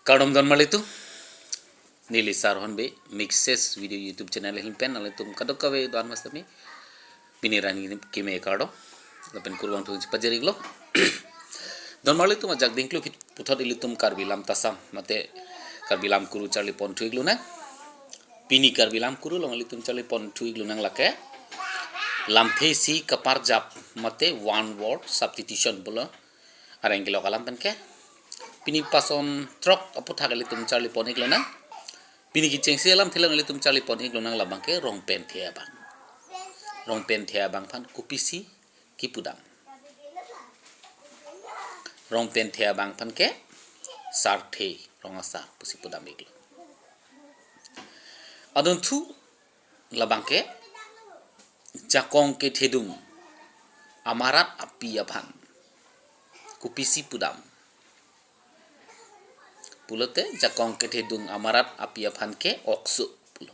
Kadom dan malitu nili Rohon Bey mixes video YouTube channel hilpen alitum kadok kawe dan mastami pinirani kime kado lapen kurwang tu pajari glo dan malitu majak dingklu puthot ilitum Karbi Lamthe mate Karbi Lamkuru charli pon tu iglu na pini Karbi Lamkuru long ilitum charli pon tu iglu nang lake Lamthe si kaparjap mate one word substitution bolo areng kilo kalam pen ke pini pason trok apu thagali tum charli pon iglo na pini ki chengsi alam thilang ali tum charli pon iglo nang labang ke rong pen thia bang phan kupisi kipudam rong pen thia bang phan ke sarthe rongasa pusi pudam iglo adon thu labang ke jakong ke thedung amarat api aphan kupisi pudam pulote jakong ke thedung amarat api aphan ke okso pulo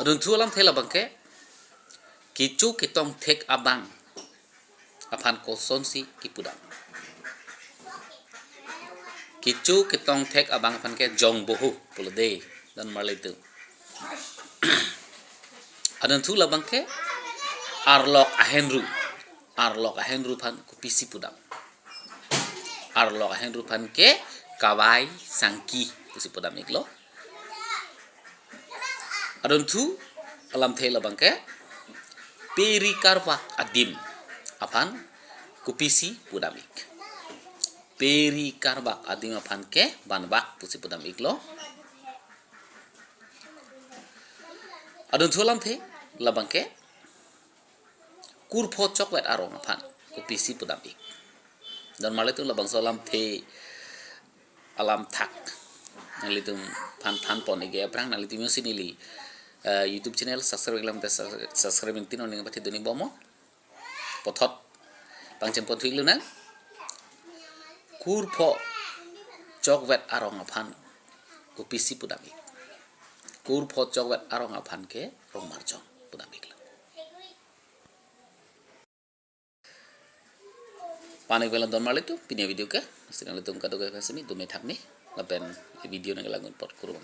adun thu alam thela bangke kichu kitong thek abang aphan ko sonsi kipudam kichu kitong thek abang aphan ke jong bohu pulo de dan marlitu adun thu labang ke arlok ahenru phan kupisi pudam arlok ahenru phan ke Kavaisangki pusi pudam iglo adon thu alam thela bangke peri karwak adim aphan kupisi pudamik peri karbak adim aphan ke banbak pusi pudam iglo adon thu alam the labangke kurpho chokwet arong aphan kupisi pudam ik dan male tu labang solam the alam thak nalitum phan pon ege aprang nalitum sinili YouTube channel subscribe tin oning pati duni bomo pothot pangchen pon thuilu na kurpho chokwet arong aphan kupisi pudam ik kurpho chokwet arong aphan ke Rongmarjong pudam ik panik velan don malitu pinia video ke sinalitum kadoga kasimi dume thakni lapen video nang lagun pot kurung